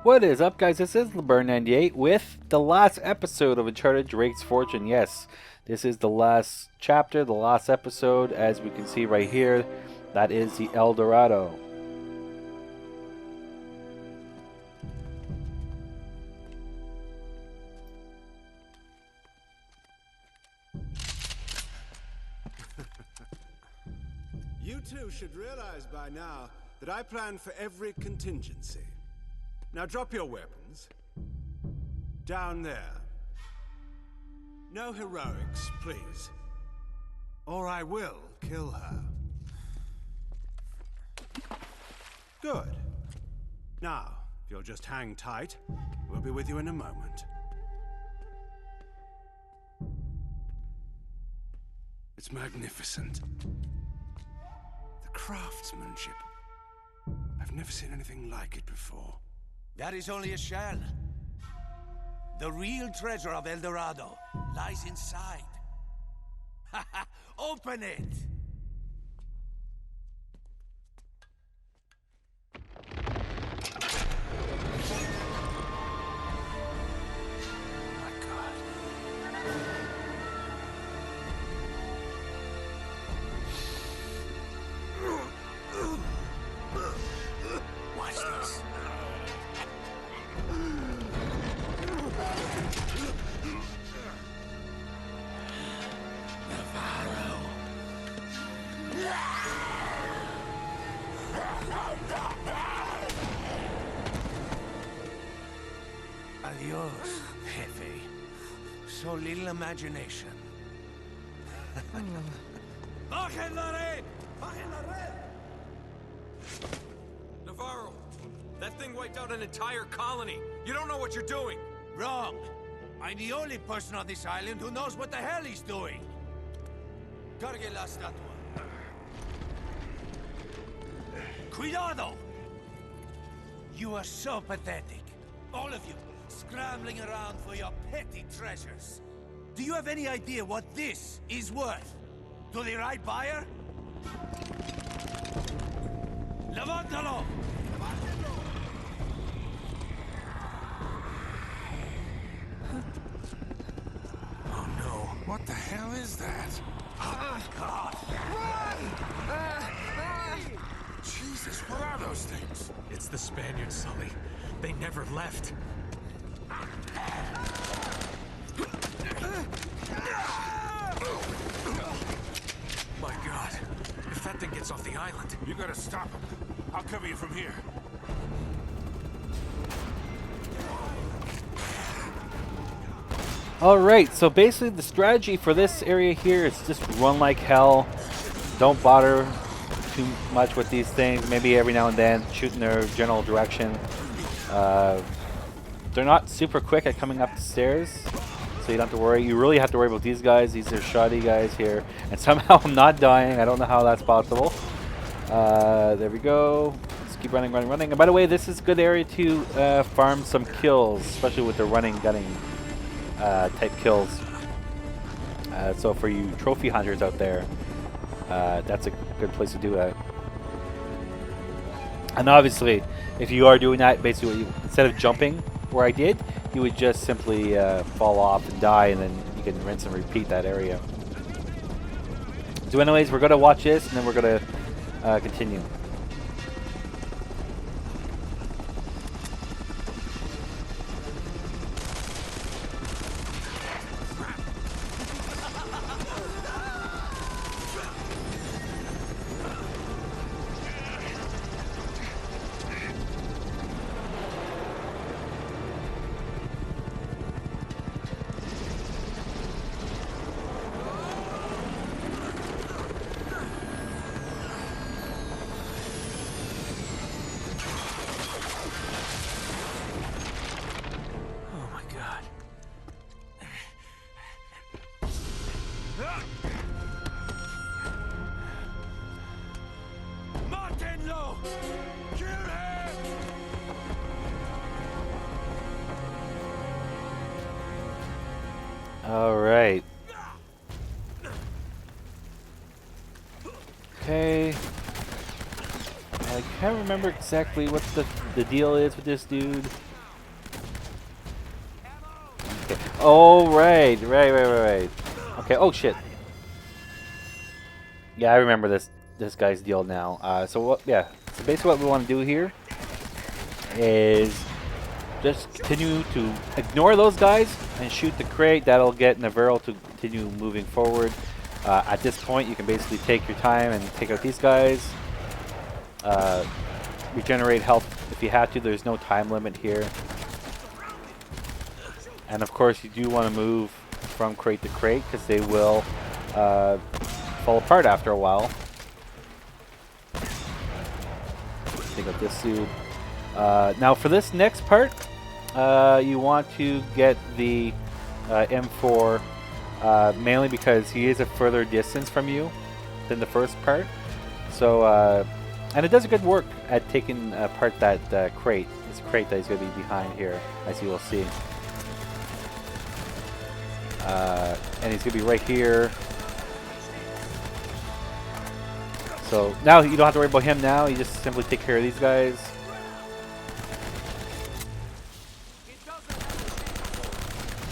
What is up, guys? This is LeBurn98 with the last episode of Uncharted Drake's Fortune. Yes, this is the last chapter, the last episode, as we can see right here. That is the El Dorado. You two should realize by now that I plan for every contingency. Now drop your weapons. Down there. No heroics, please. Or I will kill her. Good. Now, if you'll just hang tight, we'll be with you in a moment. It's magnificent. The craftsmanship. I've never seen anything like it before. That is only a shell. The real treasure of El Dorado lies inside. Open it! My God. Watch this. Navarro. Adios, Jefe. So little imagination. Bajen la red! Bajen la red! Navarro, that thing wiped out an entire colony. You don't know what you're doing. Wrong. I'm the only person on this island who knows what the hell he's doing. Cargue la estatua. Cuidado! You are so pathetic. All of you, scrambling around for your petty treasures. Do you have any idea what this is worth? To the right buyer? Levántalo! Oh no. What the hell is that? God. Jesus, what are those things? It's the Spaniards, Sully. They never left. My God, if that thing gets off the island... You gotta stop them. I'll cover you from here. Alright, so basically the strategy for this area here is just run like hell. Don't bother too much with these things. Maybe every now and then shoot in their general direction. They're not super quick at coming up the stairs, so you don't have to worry. You really have to worry about these guys. These are shoddy guys here. And somehow I'm not dying. I don't know how that's possible. There we go. Let's keep running, running, running. And by the way, this is a good area to farm some kills, especially with the running, gunning type kills. So for you trophy hunters out there, that's a good place to do that. And obviously, if you are doing that, basically, instead of jumping where I did, you would just simply fall off and die, and then you can rinse and repeat that area. So anyways, we're going to watch this, and then we're going to continue. Mátenlo! Kill him! All right. Okay. I can't remember exactly what the deal is with this dude. Oh, right. Okay, oh shit. Yeah, I remember this guy's deal now. So what? Yeah. So basically, what we want to do here is just continue to ignore those guys and shoot the crate. That'll get Navarro to continue moving forward. At this point, you can basically take your time and take out these guys. Regenerate health if you have to. There's no time limit here. And of course, you do want to move from crate to crate because they will fall apart after a while. Take out this dude. Now for this next part, you want to get the M4 mainly because he is a further distance from you than the first part. So, and it does a good work at taking apart that crate. This crate that he's going to be behind here, as you will see. And he's going to be right here. So now you don't have to worry about him now. You just simply take care of these guys.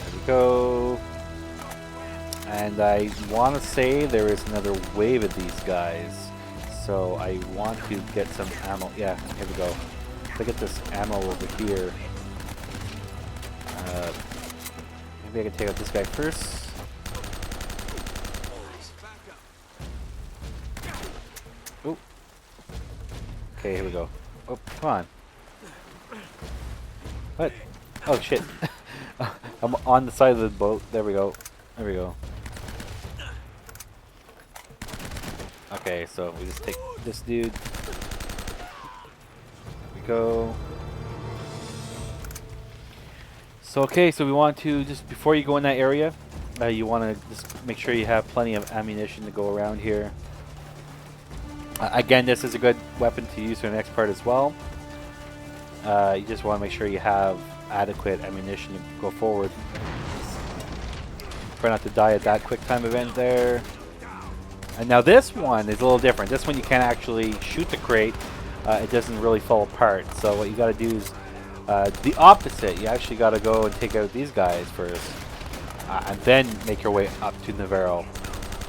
There we go. And I want to say there is another wave of these guys. So I want to get some ammo. Yeah, here we go. Let's get this ammo over here. Maybe I can take out this guy first. Oop. Okay, here we go. Oh, come on. What? Oh, shit. I'm on the side of the boat. There we go. There we go. Okay, so we just take this dude. There we go. So okay, so we want to just before you go in that area, you want to just make sure you have plenty of ammunition to go around here. Again, this is a good weapon to use for the next part as well. You just want to make sure you have adequate ammunition to go forward. Try not to die at that quick time event there. And now this one is a little different. This one you can't actually shoot the crate. It doesn't really fall apart. So what you got to do is the opposite. You actually got to go and take out these guys first. And then make your way up to Navarro.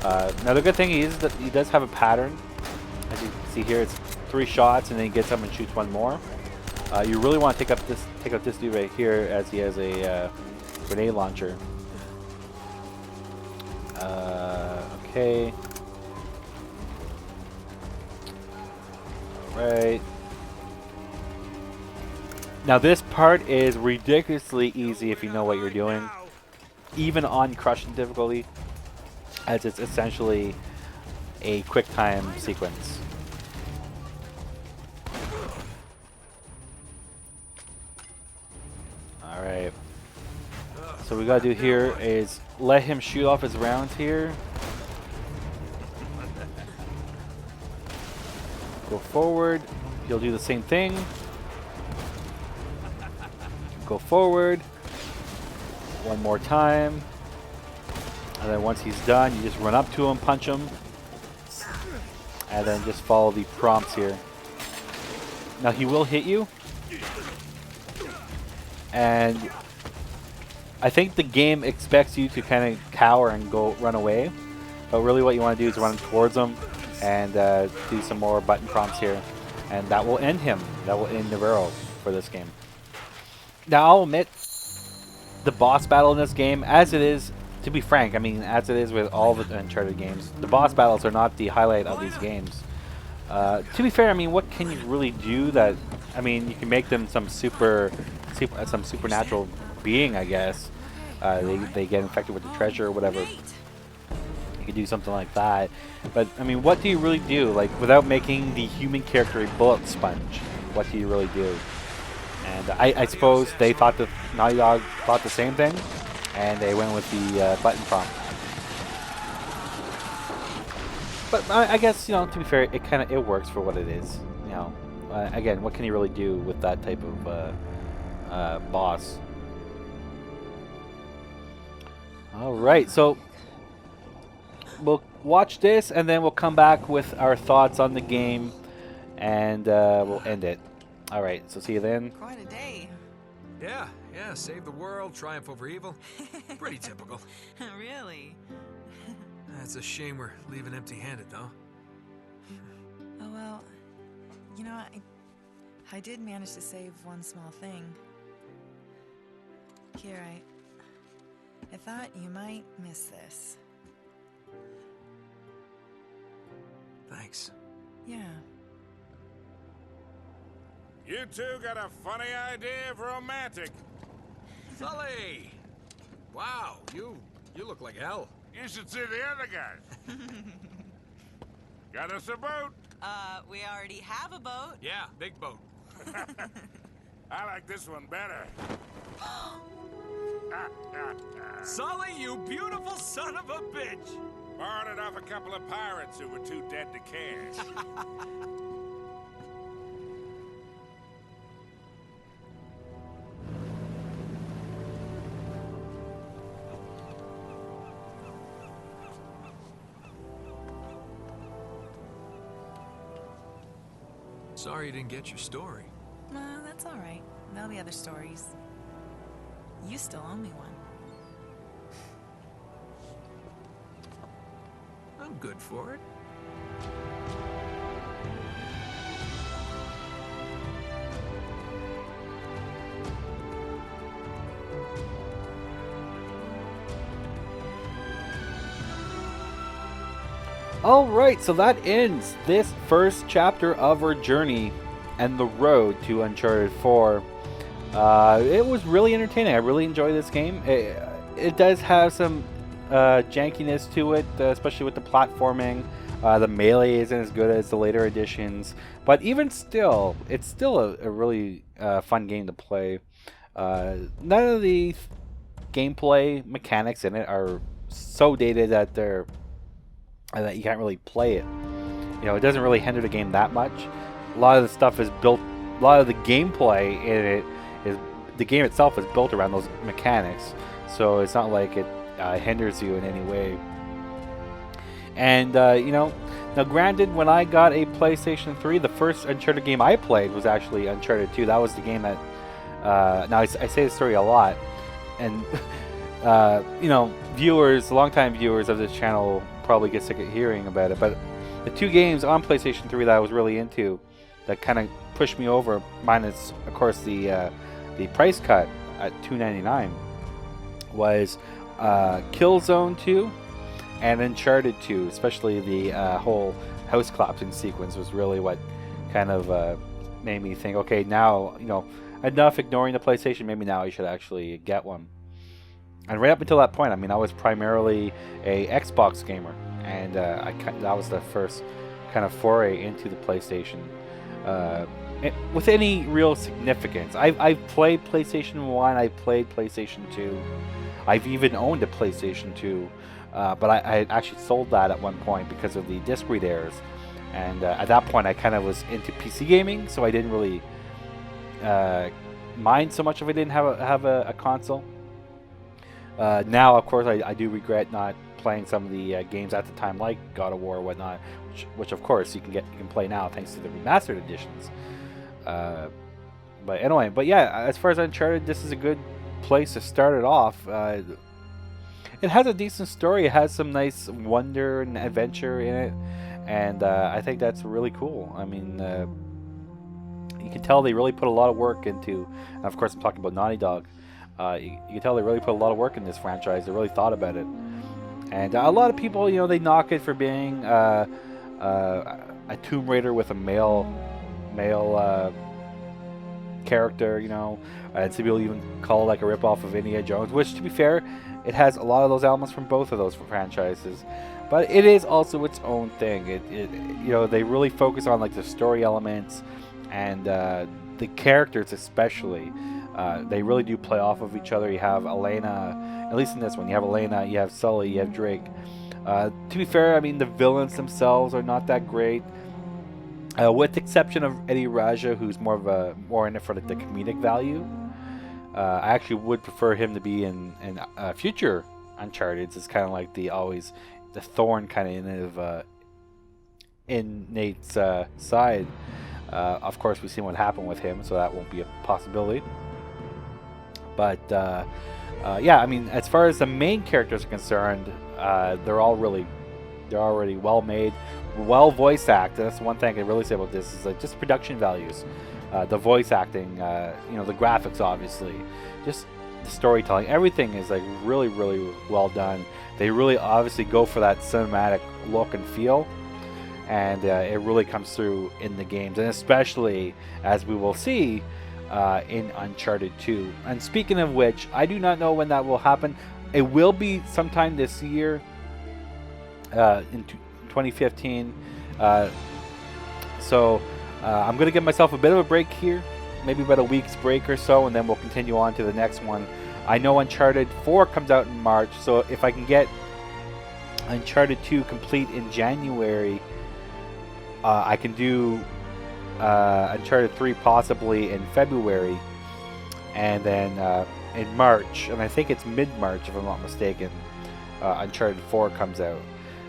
Now the good thing is that he does have a pattern. As you can see here, it's 3 shots and then he gets up and shoots 1 more. You really want to take out this dude right here as he has a grenade launcher. Okay. Right. Now this part is ridiculously easy if you know what you're doing, even on crushing difficulty, as it's essentially a quick time sequence. Alright. So what we gotta do here is let him shoot off his rounds here. Go forward. He'll do the same thing. Go forward. 1 more time. And then once he's done, you just run up to him, punch him. And then just follow the prompts here. Now he will hit you. And I think the game expects you to kind of cower and go run away. But really what you want to do is run towards him and do some more button prompts here. And that will end him. That will end Navarro for this game. Now I'll admit, the boss battle in this game, as it is, to be frank, I mean, as it is with all the Uncharted games, the boss battles are not the highlight of these games. To be fair, I mean, what can you really do that, I mean, you can make them some supernatural being, I guess. They get infected with the treasure or whatever. You could do something like that. But, I mean, what do you really do? Like, without making the human character a bullet sponge, what do you really do? And I suppose they thought that Naughty Dog thought the same thing, and they went with the button prompt. But I guess, you know, to be fair, it works for what it is. You know, again, what can you really do with that type of boss? All right, so we'll watch this, and then we'll come back with our thoughts on the game, and we'll end it. All right, so see you then. Quite a day. Yeah, save the world, triumph over evil. Pretty typical. Really? It's a shame we're leaving empty-handed, though. Oh, well, you know, I did manage to save one small thing. Here, I thought you might miss this. Thanks. Yeah. You two got a funny idea of romantic. Sully! Wow, you look like hell. You should see the other guys. Got us a boat. We already have a boat. Yeah, big boat. I like this one better. Sully, you beautiful son of a bitch! Borrowed it off a couple of pirates who were too dead to care. Sorry you didn't get your story. That's all right. There'll be other stories. You still owe me one. I'm good for it. Alright, so that ends this first chapter of our journey and the road to Uncharted 4. It was really entertaining. I really enjoy this game. It does have some jankiness to it, especially with the platforming. The melee isn't as good as the later editions, but even still, it's still a really fun game to play. None of the gameplay mechanics in it are so dated that that you can't really play it. You know, it doesn't really hinder the game that much. A lot of the stuff is built, a lot of the gameplay in it is, the game itself is built around those mechanics, so it's not like it hinders you in any way. And you know, now granted, when I got a PlayStation 3, the first Uncharted game I played was actually Uncharted 2. That was the game that now I say this story a lot, and you know, viewers, longtime viewers of this channel probably get sick of hearing about it, but the two games on PlayStation 3 that I was really into, that kind of pushed me over, minus of course the price cut at $2.99, was Killzone 2 and Uncharted 2. Especially the whole house collapsing sequence was really what kind of made me think, okay, now, you know, enough ignoring the PlayStation, maybe now I should actually get one. And right up until that point, I mean, I was primarily a Xbox gamer, and that was the first kind of foray into the PlayStation with any real significance. I've played PlayStation 1, I played PlayStation 2, I've even owned a PlayStation 2, but I actually sold that at one point because of the disc read errors, and at that point I kind of was into PC gaming, so I didn't really mind so much if I didn't have a console. Now, of course, I do regret not playing some of the games at the time, like God of War or whatnot, which of course you can play now thanks to the remastered editions. But anyway, yeah, as far as Uncharted, this is a good place to start it off. It has a decent story. It has some nice wonder and adventure in it, and I think that's really cool. I mean, you can tell they really put a lot of work into, and of course I'm talking about Naughty Dog. You can tell they really put a lot of work in this franchise. They really thought about it. And a lot of people, you know, they knock it for being a Tomb Raider with a male character, you know. And some people even call it like a ripoff of Indiana Jones, which, to be fair, it has a lot of those elements from both of those franchises. But it is also its own thing. It you know, they really focus on like the story elements and the characters especially. They really do play off of each other. You have Elena, at least in this one, you have Elena, you have Sully, you have Drake. To be fair, I mean, the villains themselves are not that great. With the exception of Eddie Raja, who's more in it for like the comedic value. I actually would prefer him to be in future Uncharted. It's kind of like the thorn kind of in Nate's side. Of course, we've seen what happened with him, so that won't be a possibility. But yeah, I mean, as far as the main characters are concerned, they're already well made, well voice acted. That's one thing I can really say about this is like just production values, the voice acting, you know, the graphics, obviously, just the storytelling. Everything is like really well done. They really obviously go for that cinematic look and feel, and it really comes through in the games, and especially as we will see in Uncharted 2. And speaking of which, I do not know when that will happen. It will be sometime this year, in 2015. So I'm going to give myself a bit of a break here, maybe about a week's break or so, and then we'll continue on to the next one. I know Uncharted 4 comes out in March, so if I can get Uncharted 2 complete in January, I can do Uncharted 3 possibly in February, and then in March, and I think it's mid-March if I'm not mistaken, Uncharted 4 comes out.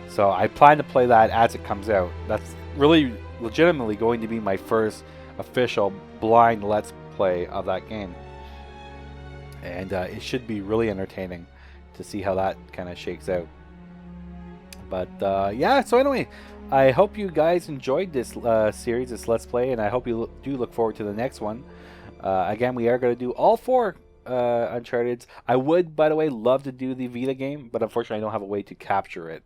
So I plan to play that as it comes out. That's really legitimately going to be my first official blind Let's Play of that game. And it should be really entertaining to see how that kind of shakes out. But yeah, so anyway, I hope you guys enjoyed this series, this Let's Play, and I hope you do look forward to the next one. Again, we are going to do all 4 Uncharted's. I would, by the way, love to do the Vita game, but unfortunately I don't have a way to capture it.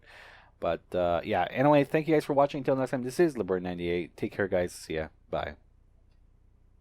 But yeah, anyway, thank you guys for watching. Until next time, this is Libert98. Take care, guys. See ya. Bye.